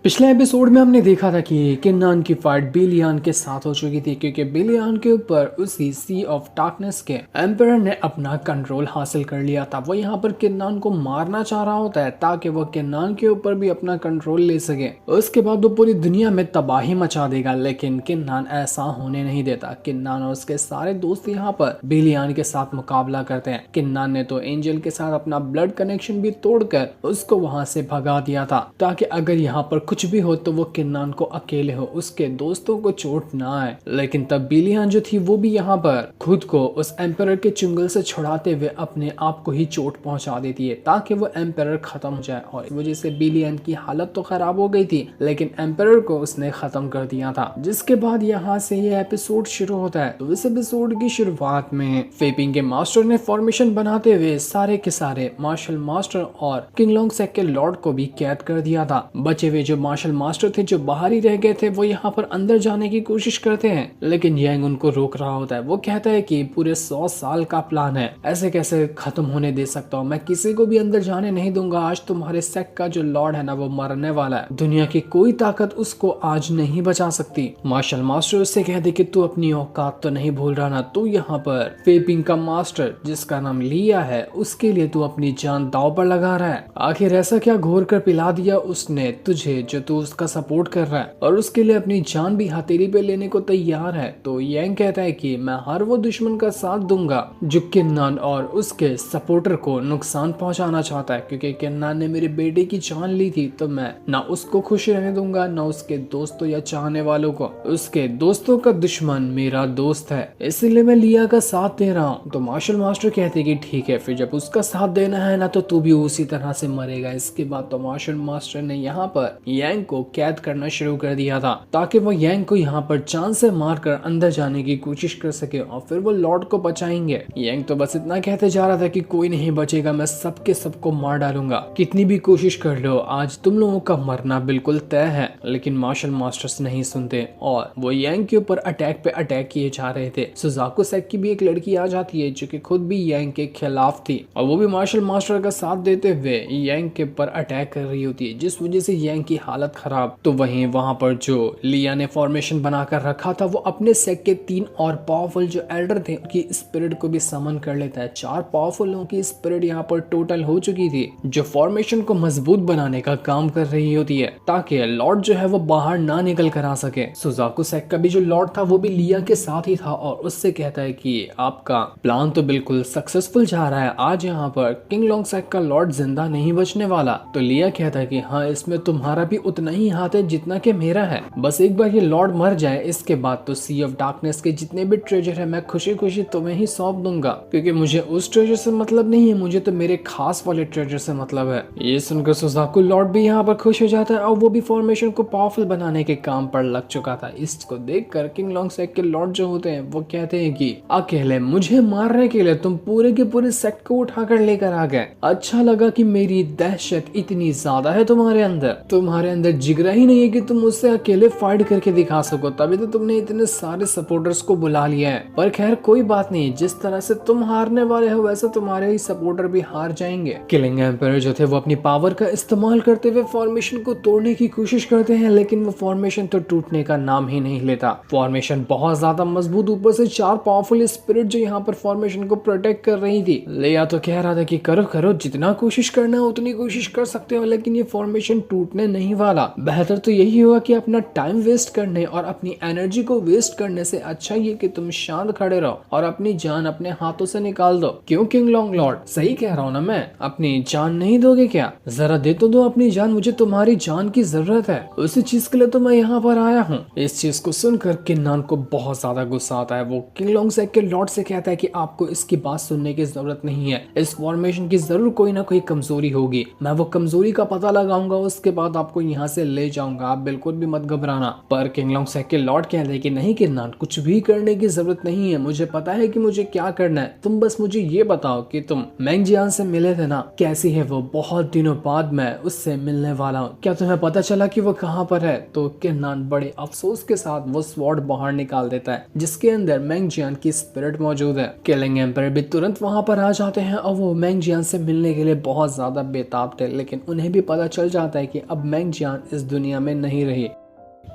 पिछले एपिसोड में हमने देखा था कि किन्नान की फाइट बिलियन के साथ हो चुकी थी क्योंकि बिलियन के ऊपर उसी सी ऑफ डार्कनेस के एम्पायर ने अपना कंट्रोल हासिल कर लिया था। वो यहाँ पर किन्नान को मारना चाह रहा होता है ताकि वो किन्नान के ऊपर भी अपना कंट्रोल ले सके। उसके बाद वो पूरी दुनिया में तबाही मचा देगा, लेकिन किन्नान ऐसा होने नहीं देता। किन्नान और उसके सारे दोस्त यहाँ पर बिलियन के साथ मुकाबला करते हैं। किन्नान ने तो एंजल के साथ अपना ब्लड कनेक्शन भी तोड़कर उसको वहां से भगा दिया था ताकि अगर यहाँ पर कुछ भी हो तो वो किन्नान को अकेले हो, उसके दोस्तों को चोट ना आए। लेकिन तब बिलियन जो थी वो भी यहाँ पर खुद को उस एम्पायर के चुंगल से छुड़ाते हुए अपने आप को ही चोट पहुंचा देती है ताकि वो एम्पायर खत्म हो जाए। और इस वजह से बिलियन की हालत तो खराब हो गई थी, लेकिन एम्पायर को उसने खत्म कर दिया था। जिसके बाद यहाँ से ये एपिसोड शुरू होता है। तो इस एपिसोड की शुरुआत में फेपिंग के मास्टर ने फॉर्मेशन बनाते हुए सारे के सारे मार्शल मास्टर और किंग लोंग सेक के लॉर्ड को भी कैद कर दिया था। बचे हुए जो मार्शल मास्टर थे जो बाहर ही रह गए थे वो यहाँ पर अंदर जाने की कोशिश करते हैं, लेकिन यंग उनको रोक रहा होता है। वो कहता है कि पूरे 100 साल का प्लान है, ऐसे कैसे खत्म होने दे सकता हूँ, मैं किसी को भी अंदर जाने नहीं दूंगा। आज तुम्हारे सेक्ट का जो लॉर्ड है ना वो मरने वाला है, दुनिया की कोई ताकत उसको आज नहीं बचा सकती। मार्शल मास्टर उससे कहते कि तू अपनी औकात तो नहीं भूल रहा ना, तू यहाँ पर फेपिंग का मास्टर जिसका नाम लिया है उसके लिए तू अपनी जान दांव पर लगा रहा है। आखिर ऐसा क्या घोर कर पिला दिया उसने तुझे जो तू उसका सपोर्ट कर रहा है और उसके लिए अपनी जान भी हथेली पे लेने को तैयार है। तो यंग कहता है कि मैं हर वो दुश्मन का साथ दूंगा जो किन्नान और उसके सपोर्टर को नुकसान पहुंचाना चाहता है, क्योंकि किन्नान ने मेरे बेटे की जान ली थी तो मैं ना उसको खुश रहने दूंगा ना उसके दोस्तों या चाहने वालों को। उसके दोस्तों का दुश्मन मेरा दोस्त है, इसलिए मैं लिया का साथ दे रहा हूँ। तो मार्शल मास्टर कहते कि ठीक है, फिर जब उसका साथ देना है ना तो तू भी उसी तरह से मरेगा। इसके बाद तो मार्शल मास्टर ने यहाँ पर यंग को कैद करना शुरू कर दिया था ताकि वो यंग को यहाँ पर जान से मारकर अंदर जाने की कोशिश कर सके और फिर वो लॉर्ड को बचाएंगे। यंग तो बस इतना कहते जा रहा था कि कोई नहीं बचेगा, मैं सबके सबको मार डालूंगा, कितनी भी कोशिश कर लो, आज तुम लोगों का मरना बिल्कुल तय है। लेकिन मार्शल मास्टर्स नहीं सुनते और वो यंग के ऊपर अटैक पे अटैक किए जा रहे थे। सुजाको सेक की भी एक लड़की आ जाती है जो कि खुद भी यंग के खिलाफ थी और वो भी मार्शल मास्टर का साथ देते हुए यंग के ऊपर अटैक कर रही होती है, जिस वजह से यंग की हालत खराब। तो वहीं वहां पर जो लिया ने फॉर्मेशन बनाकर रखा था वो अपने सेट के 3 और पावरफुल जो एल्डर थे उनकी स्पिरिट को भी समन कर लेता है। 4 पावरफुल लोगों की स्पिरिट यहाँ पर टोटल हो चुकी थी जो फॉर्मेशन को मजबूत बनाने का काम कर रही होती है ताकि लॉर्ड जो है वो बाहर ना निकल कर आ सके। सुजाको सेक का भी जो लॉर्ड था वो भी लिया के साथ ही था और उससे कहता है कि आपका प्लान तो बिल्कुल सक्सेसफुल जा रहा है, आज यहाँ पर किंग लोंग सेक का लॉर्ड जिंदा नहीं बचने वाला। तो लिया कहता है कि हाँ, इसमें तुम्हारा भी उतना ही हाथ है जितना कि मेरा है, बस एक बार ये लॉर्ड मर जाए इसके बाद तो सी ऑफ डार्कनेस के जितने भी ट्रेजर है मैं खुशी खुशी तुम्हें ही सौंप दूंगा, क्योंकि मुझे उस ट्रेजर से मतलब नहीं है, मुझे तो मेरे खास वाले ट्रेजर से मतलब है। ये सुनकर सुजाको लॉर्ड भी यहाँ पर खुश हो जाता है और वो भी फॉर्मेशन को पावरफुल बनाने के काम पर लग चुका था। इसको देखकर किंग लोंग सेक के लॉर्ड जो होते हैं वो कहते हैं कि अकेले मुझे मारने के लिए तुम पूरे के पूरे सेक्ट को उठाकर लेकर आ गए, अच्छा लगा कि मेरी दहशत इतनी ज्यादा है तुम्हारे अंदर जिगरा ही नहीं है कि तुम मुझसे अकेले फाइट करके दिखा सको, तभी तो तुमने इतने सारे सपोर्टर्स को बुला लिया है। पर खैर कोई बात नहीं, जिस तरह से तुम हारने वाले हो वैसे तुम्हारे ही सपोर्टर भी हार जाएंगे। किलिंग एम्पायर जो थे वो अपनी पावर का इस्तेमाल करते हुए फॉर्मेशन को तोड़ने की कोशिश करते हैं, लेकिन वो फॉर्मेशन तो टूटने का नाम ही नहीं लेता। फॉर्मेशन बहुत ज्यादा मजबूत, ऊपर से 4 पावरफुल स्पिरिट जो यहाँ पर फॉर्मेशन को प्रोटेक्ट कर रही थी। लिया तो कह रहा था कि करो करो, जितना कोशिश करना है उतनी कोशिश कर सकते हो, लेकिन ये फॉर्मेशन टूटने नहीं वाला। बेहतर तो यही होगा कि अपना टाइम वेस्ट करने और अपनी एनर्जी को वेस्ट करने से अच्छा ये कि तुम शांत खड़े रहो और अपनी जान अपने हाथों से निकाल दो। क्यों किंग लोंग लॉर्ड, सही कह रहा हूँ ना मैं? अपनी जान नहीं दोगे क्या? जरा दे तो दो अपनी जान, मुझे तुम्हारी जान की जरूरत है, उसी चीज के लिए तो मैं यहाँ पर आया हूँ। इस चीज को सुनकर किन्नान को बहुत ज्यादा गुस्सा आता है। वो किंग लोंग सेक के लॉर्ड से कहता है कि आपको इसकी बात सुनने की जरूरत नहीं है, इस फॉर्मेशन की जरूर कोई ना कोई कमजोरी होगी, मैं वो कमजोरी का पता लगाऊंगा, उसके बाद आपको यहाँ से ले जाऊंगा, आप बिल्कुल भी मत घबराना। पर किंग लोंग सेक के लॉर्ड कहते हैं कि नहीं किन्नान, कुछ भी करने की जरूरत नहीं है, मुझे पता है कि मुझे क्या करना है, तुम बस मुझे ये बताओ कि तुम मैंग जियान से मिले थे ना, कैसी है वो? बहुत दिनों बाद मैं उससे मिलने वाला हूँ, क्या तुम्हें पता चला कि वो कहाँ पर है? तो किन्नान बड़े अफसोस के साथ वो स्वॉर्ड बाहर निकाल देता है जिसके अंदर मैंग जियान की स्पिरिट मौजूद है। किलिंग एम्पायर भी तुरंत वहां पर आ जाते हैं और वो मैंग जियान से मिलने के लिए बहुत ज्यादा बेताब थे, लेकिन उन्हें भी पता चल जाता है कि अब मैंग मेंग जियान इस दुनिया में नहीं रही।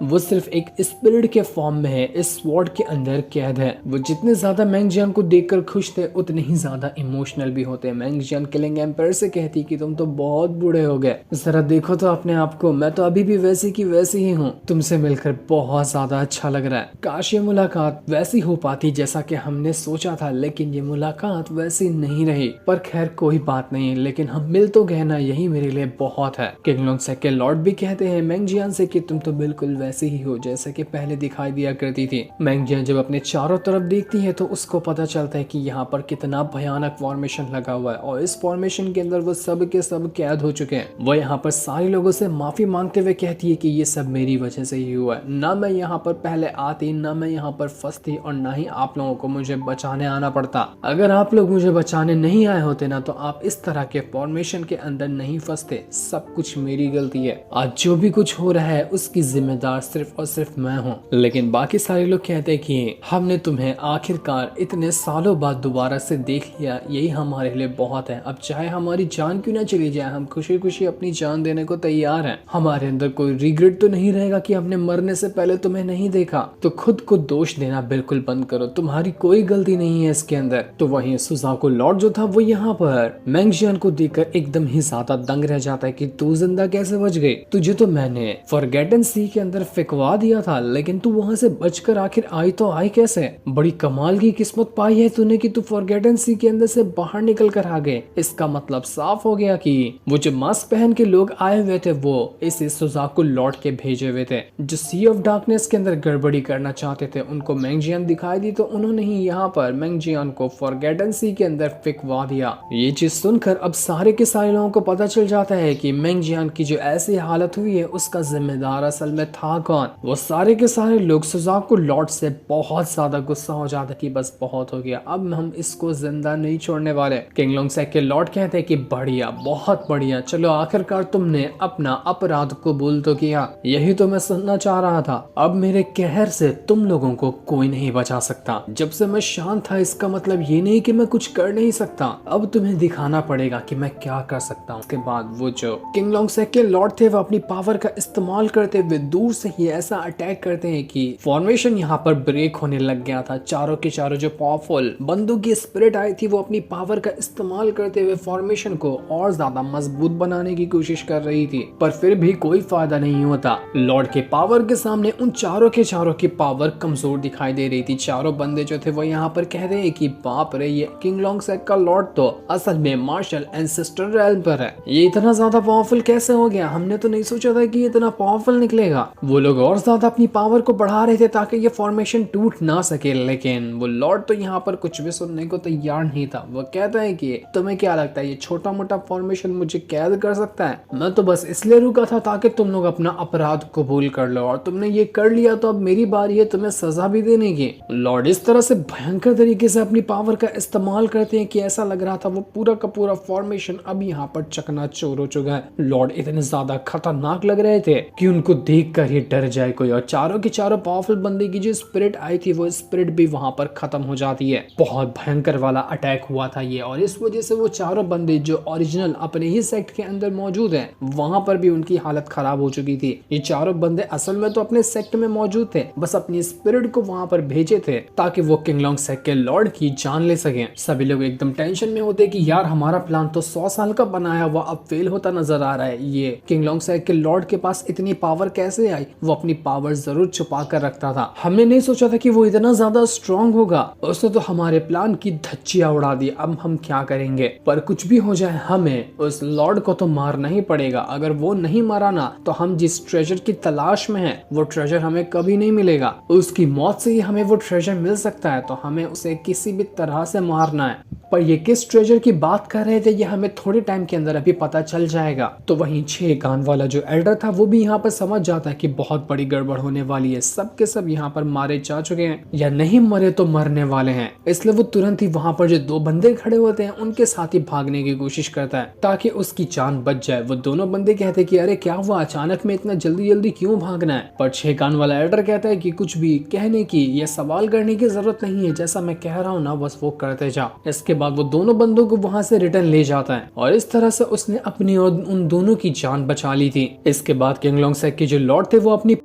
वो सिर्फ एक स्पिरिट के फॉर्म में है, इस स्वॉर्ड के अंदर कैद है। वो जितने ज्यादा मेंग जियान को देखकर खुश थे उतने ही ज्यादा इमोशनल भी होते हैं। मेंग जियान किलिंग एम्पायर से कहती कि तुम तो बहुत बूढ़े हो गए, जरा देखो तो अपने आप को, मैं तो अभी भी वैसी की वैसी ही हूँ। तुमसे मिलकर बहुत ज्यादा अच्छा लग रहा है। काश ये मुलाकात वैसी हो पाती जैसा कि हमने सोचा था, लेकिन ये मुलाकात वैसी नहीं रही। पर खैर कोई बात नहीं, लेकिन हम मिल तो गए ना, यही मेरे लिए बहुत है। किंग लोंगसेक के लॉर्ड भी कहते हैं मेंग जियान से कि तुम तो बिल्कुल वैसे ही हो जैसे कि पहले दिखाई दिया करती थी। मेंग जियान जब अपने चारों तरफ देखती है तो उसको पता चलता है कि यहाँ पर कितना भयानक फॉर्मेशन लगा हुआ है और इस फॉर्मेशन के अंदर वो सब के सब कैद हो चुके हैं। वो यहाँ पर सारे लोगों से माफी मांगते हुए कहती है कि ये सब मेरी वजह से ही हुआ है, ना मैं यहाँ पर पहले आती, ना मैं यहाँ पर फंसती और ना ही आप लोगों को मुझे बचाने आना पड़ता। अगर आप लोग मुझे बचाने नहीं आए होते ना तो आप इस तरह के फॉर्मेशन के अंदर नहीं फंसते। सब कुछ मेरी गलती है। आज जो भी कुछ हो रहा है उसकी जिम्मेदार सिर्फ और सिर्फ मैं हूँ। लेकिन बाकी सारे लोग कहते हैं कि हमने तुम्हें आखिरकार इतने सालों बाद दोबारा से देख लिया, यही हमारे लिए बहुत है। अब चाहे हमारी जान क्यों ना चली जाए, हम खुशी खुशी अपनी जान देने को तैयार हैं। हमारे अंदर कोई रिग्रेट तो नहीं रहेगा कि हमने मरने से पहले तुम्हें नहीं देखा। तो खुद को दोष देना बिल्कुल बंद करो, तुम्हारी कोई गलती नहीं है इसके अंदर। तो वहीं सुजाको लॉर्ड जो था वो यहाँ पर मेंग जियान को देखकर एकदम ही ज्यादा दंग रह जाता है कि तू जिंदा कैसे बच गई? तुझे तो मैंने फॉरगेटन सी के अंदर फेंकवा दिया था, लेकिन तू वहां से बचकर आखिर आई तो आई कैसे? बड़ी कमाल की किस्मत पाई है तूने कि तू फॉरगेटन सी के अंदर से बाहर निकल कर आ गए। इसका मतलब साफ हो गया कि वो जो मास्क पहन के लोग आए हुए थे वो इसे सुजाको लॉर्ड के भेजे हुए थे, जो सी ऑफ डार्कनेस के अंदर गड़बड़ी करना चाहते थे। उनको मेंग जियान दिखाई दी तो उन्होंने ही यहाँ पर मेंग जियान को फॉरगेटन सी के अंदर फेंकवा दिया। ये चीज सुनकर अब सारे के सारे लोगों को पता चल जाता है कि मेंग जियान की जो ऐसी हालत हुई है उसका जिम्मेदार असल में था कौन। वो सारे के सारे लोग सुजाको लॉर्ड से बहुत ज्यादा गुस्सा हो जाता कि बस बहुत हो गया, अब हम इसको जिंदा नहीं छोड़ने वाले। किंग लोंगसेक के लॉर्ड कहते हैं कि बढ़िया, बहुत बढ़िया, चलो आखिरकार तुमने अपना अपराध कबूल तो किया, यही तो मैं सुनना चाह रहा था। अब मेरे कहर से तुम लोगों को कोई नहीं बचा सकता। जब से मैं शांत था इसका मतलब ये नहीं कि मैं कुछ कर नहीं सकता, अब तुम्हें दिखाना पड़ेगा कि मैं क्या कर सकता हूँ। उसके बाद वो जो किंग लोंगसेक के लॉर्ड थे वो अपनी पावर का इस्तेमाल करते हुए दूर से ही ऐसा अटैक करते हैं कि फॉर्मेशन यहाँ पर ब्रेक होने लग गया था। चारों के चारों जो पावरफुल बंदूक की स्पिरिट आई थी वो अपनी पावर का इस्तेमाल करते हुए फॉर्मेशन को और ज्यादा मजबूत बनाने की कोशिश कर रही थी, पर फिर भी कोई फायदा नहीं होता। लॉर्ड के पावर के सामने उन चारों के चारों की पावर कमजोर दिखाई दे रही थी। चारों बंदे जो थे वो यहाँ पर कह रहे हैं कि बाप रे, ये किंग लोंगसेक का लॉर्ड तो असल में मार्शल एंसेस्टर रेल्म पर है, ये इतना ज्यादा पावरफुल कैसे हो गया? हमने तो नहीं सोचा था कि ये इतना पावरफुल निकलेगा। वो लोग और ज्यादा अपनी पावर को बढ़ा रहे थे ताकि ये फॉर्मेशन टूट ना सके, लेकिन वो लॉर्ड तो यहाँ पर कुछ भी सुनने को तैयार नहीं था। वो कहता है कि तुम्हें क्या लगता है ये छोटा मोटा फॉर्मेशन मुझे कैद कर सकता है? मैं तो बस इसलिए रुका था ताकि तुम लोग अपना अपराध कबूल कर लो, और तुमने ये कर लिया तो अब मेरी बारी है तुम्हें सजा भी देने की। लॉर्ड इस तरह से भयंकर तरीके से अपनी पावर का इस्तेमाल करते हैं कि ऐसा लग रहा था वो पूरा का पूरा फॉर्मेशन अब यहाँ पर चकनाचूर हो चुका है। लॉर्ड इतने ज्यादा खतरनाक लग रहे थे कि उनको देखकर ही डर जाए कोई, और चारों के चारों पावरफुल बंदे की जो स्पिरिट आई थी वो स्पिरिट भी वहां पर खत्म हो जाती है। बहुत भयंकर वाला अटैक हुआ था ये, और इस वजह से वो चारों बंदे जो ओरिजिनल अपने ही सेक्ट के अंदर मौजूद हैं वहां पर भी उनकी हालत खराब हो चुकी थी। ये चारों बंदे असल में तो अपने सेक्ट में मौजूद थे, बस अपनी स्पिरिट को वहां पर भेजे थे ताकि वो किंग लोंगसेक के लॉर्ड की जान ले सके। सभी लोग एकदम टेंशन में होते कि यार हमारा प्लान तो 100 साल का बनाया हुआ अब फेल होता नजर आ रहा है। ये किंग लोंगसेक के लॉर्ड के पास इतनी पावर कैसे आई? वो अपनी पावर जरूर छुपा कर रखता था। हमने नहीं सोचा था कि वो इतना ज्यादा स्ट्रॉन्ग होगा। उसने तो हमारे प्लान की धज्जियां उड़ा दी। अब हम क्या करेंगे? पर कुछ भी हो जाए हमें उस लॉर्ड को तो मारना ही पड़ेगा। अगर वो नहीं मारा ना तो हम जिस ट्रेजर की तलाश में हैं वो ट्रेजर हमें कभी नहीं मिलेगा। उसकी मौत से ही हमें वो ट्रेजर मिल सकता है, तो हमें उसे किसी भी तरह से मारना है। पर ये किस ट्रेजर की बात कर रहे थे ये हमें थोड़े टाइम के अंदर अभी पता चल जाएगा। तो वहीं 6 कान वाला जो एल्डर था वो भी यहाँ पर समझ जाता है कि बहुत बड़ी गड़बड़ होने वाली है। सब के सब यहाँ पर मारे जा चुके हैं या नहीं मरे तो मरने वाले हैं, इसलिए वो तुरंत ही वहाँ पर जो 2 बंदे खड़े होते हैं उनके साथ ही भागने की कोशिश करता है ताकि उसकी जान बच जाए। वो दोनों बंदे कहते हैं कि अरे क्या हुआ, अचानक में इतना जल्दी जल्दी क्यों भागना है? पर 6 कान वाला एल्डर कहता है कि कुछ भी कहने की या सवाल करने की जरूरत नहीं है, जैसा मैं कह रहा हूँ ना बस वो करते जा। इसके बाद वो दोनों बंदों को वहां से रिटर्न ले जाता है और इस तरह से उसने अपनी और उन दोनों की जान बचा ली थी। इसके बाद किंग लोंगसेक के जो लॉर्ड थे वो अपनी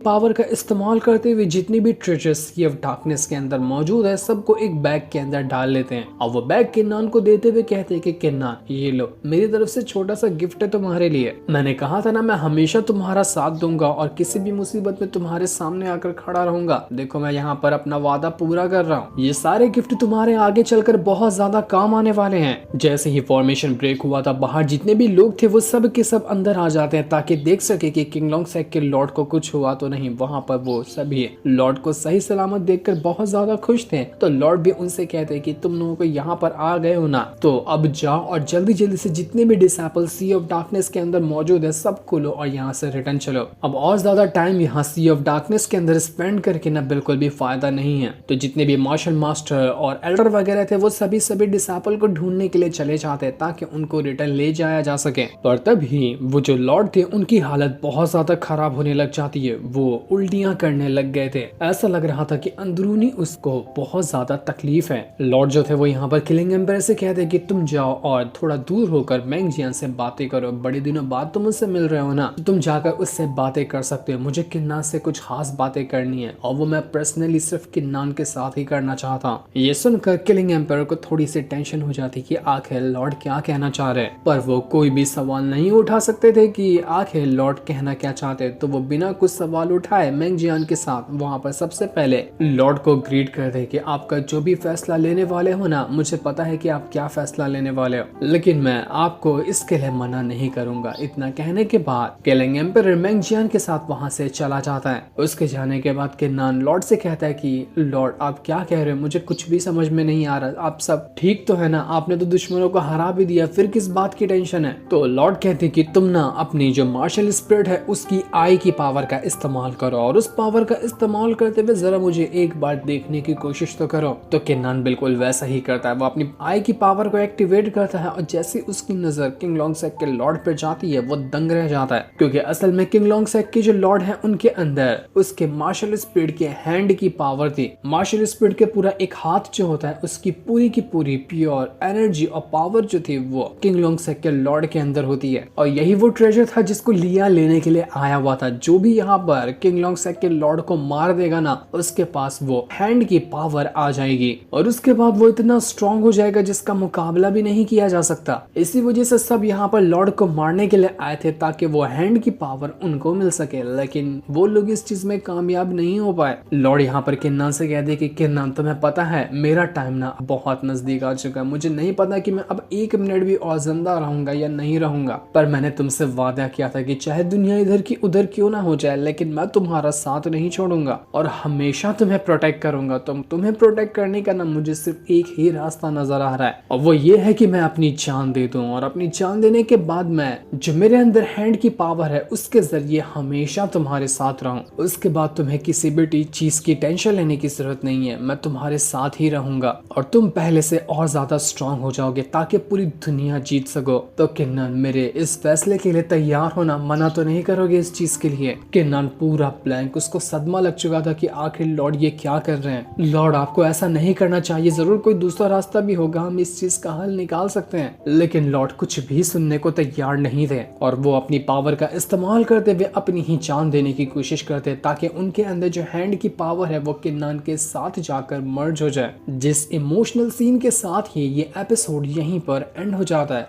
पावर का इस्तेमाल करते हुए जितनी भी ट्रेजर्स सी ऑफ डार्कनेस के अंदर मौजूद है सबको एक बैग के अंदर डाल लेते हैं और वो बैग किन्नान को देते हुए कहते हैं कि किन्नान ये लो, मेरी तरफ से छोटा सा गिफ्ट है तुम्हारे लिए। मैंने कहा था ना मैं हमेशा तुम्हारा साथ दूंगा और किसी भी मुसीबत में तुम्हारे सामने आकर खड़ा रहूंगा। देखो मैं यहाँ पर अपना वादा पूरा कर रहा हूँ। ये सारे गिफ्ट तुम्हारे आगे चलकर बहुत ज्यादा काम आने वाले हैं। जैसे ही फॉर्मेशन ब्रेक हुआ था बाहर जितने भी लोग थे वो सब के सब अंदर आ जाते हैं ताकि देख सके कि किंग लोंगसेक के लॉर्ड को कुछ हुआ तो नहीं। वहाँ पर वो सभी लॉर्ड को सही सलामत देखकर बहुत ज्यादा खुश थे। तो लॉर्ड भी उनसे कहते कि तुम लोगों को यहाँ पर आ गए हो ना, तो अब जाओ और जल्दी जल्दी से जितने भी डिसेबल सी ऑफ डार्कनेस के अंदर मौजूद है सब खोलो और यहाँ से रिटर्न चलो। अब और ज्यादा टाइम यहाँ सी ऑफ डार्कनेस के अंदर स्पेंड करके ना बिल्कुल भी फायदा नहीं है। तो जितने भी मार्शल मास्टर और एल्डर वगैरह थे वो सभी डिसेबल को ढूंढने के लिए चले जाते ताकि उनको रिटर्न ले जाया जा सके। पर तभी वो जो लॉर्ड थे उनकी हालत बहुत ज्यादा खराब होने लग जाती है। वो उल्टियां करने लग गए थे। ऐसा लग रहा था कि अंदरूनी उसको बहुत ज्यादा तकलीफ है। लॉर्ड जो थे वो यहाँ पर किलिंग एम्पायर से कहते कि तुम जाओ और थोड़ा दूर होकर मैंग जियान से बातें करो। बड़े दिनों बाद तुम उससे मिल रहे हो ना, तो तुम जाकर उससे बातें कर सकते हो। मुझे किन्नान से कुछ खास बातें करनी है और वो मैं पर्सनली सिर्फ किन्नान के साथ ही करना चाहता हूँ। ये सुनकर किलिंग एम्पायर को थोड़ी सी टेंशन हो जाती कि आखिर लॉर्ड क्या कहना चाह रहे, पर वो कोई भी सवाल नहीं उठा सकते थे कि आखिर लॉर्ड कहना क्या चाहते। तो वो बिना कुछ सवाल उठाए मैंग जियान के साथ वहां पर सबसे पहले लॉर्ड को ग्रीट कर दे कि आपका जो भी फैसला लेने वाले हो ना, मुझे पता है कि आप क्या फैसला लेने वाले हो, लेकिन मैं आपको इसके लिए मना नहीं करूंगा। इतना कहने के बाद किलिंग एम्पायर मैंग जियान के साथ वहां से चला जाता है। उसके जाने के बाद किन्नान लॉर्ड से कहता है कि लॉर्ड आप क्या कह रहे हो, मुझे कुछ भी समझ में नहीं आ रहा। आप सब ठीक तो है ना, आपने तो दुश्मनों को हरा भी दिया, फिर किस बात की टेंशन है। तो लॉर्ड कहते कि तुम ना अपनी जो मार्शल स्पिरिट है उसकी आई की पावर का इस्तेमाल करो और उस पावर का इस्तेमाल करते हुए जरा मुझे एक बार देखने की कोशिश तो करो। तो किन्नान बिल्कुल वैसा ही करता है। वो अपनी आई की पावर को एक्टिवेट करता है और जैसे उसकी नजर किंग लोंगसेक के लॉर्ड पर जाती है वो दंग रह जाता है, क्योंकि असल में किंग लोंगसेक के जो लॉर्ड है उनके अंदर उसके मार्शल स्पिरिट के हैंड की पावर थी। मार्शल स्पिरिट के पूरा एक हाथ जो होता है उसकी पूरी की पूरी प्योर एनर्जी और पावर जो थी वो किंग लोंगसेक के लॉर्ड के अंदर होती है। और यही वो ट्रेजर था जिसको लिया लेने के लिए आया हुआ था। जो भी यहाँ पर किंग लोंगसेक के लॉर्ड को मार देगा ना, उसके पास वो हैंड की पावर आ जाएगी और उसके बाद वो इतना स्ट्रॉन्ग हो जाएगा जिसका मुकाबला भी नहीं किया जा सकता। इसी वजह से सब यहाँ पर लॉर्ड को मारने के लिए आए थे ताकि वो हैंड की पावर उनको मिल सके, लेकिन वो लोग इस चीज में कामयाब नहीं हो पाए। लॉर्ड यहाँ पर किन्नान से कह दे कि किन्नान तुम्हें पता है मेरा टाइम ना बहुत नजदीक आ चुका है। मुझे नहीं पता कि मैं अब एक मिनट भी और जिंदा रहूंगा या नहीं रहूंगा, पर मैंने तुमसे वादा किया था कि चाहे दुनिया इधर की उधर क्यों ना हो जाए, लेकिन मैं तुम्हारा साथ नहीं छोड़ूंगा और हमेशा तुम्हें प्रोटेक्ट करूंगा। तुम्हें प्रोटेक्ट करने का ना मुझे सिर्फ एक ही रास्ता नजर आ रहा है और वो ये है कि मैं अपनी जान दे दूं और अपनी जान देने के बाद मैं जो मेरे अंदर हैंड की पावर है उसके जरिए हमेशा तुम्हारे साथ रहूं। उसके बाद तुम्हें किसी भी चीज की टेंशन लेने की जरूरत नहीं है, मैं तुम्हारे साथ ही रहूंगा और तुम पहले से और ज्यादा स्ट्रांग हो जाओगे ताकि पूरी दुनिया जीत सको। तो किन्नान मेरे इस फैसले के लिए तैयार होना, मना तो नहीं करोगे इस चीज के लिए। किन्नान पूरा ब्लैंक, उसको सदमा लग चुका था कि आखिर लॉर्ड ये क्या कर रहे हैं। लॉर्ड आपको ऐसा नहीं करना चाहिए, जरूर कोई दूसरा रास्ता भी होगा, हम इस चीज का हल निकाल सकते हैं। लेकिन लॉर्ड कुछ भी सुनने को तैयार नहीं थे और वो अपनी पावर का इस्तेमाल करते हुए अपनी ही जान देने की कोशिश करते ताकि उनके अंदर जो हैंड की पावर है वो किन्नान के साथ जाकर मर्ज हो जाए। जिस इमोशनल सीन के साथ ही ये एपिसोड यहीं पर एंड हो जाता है।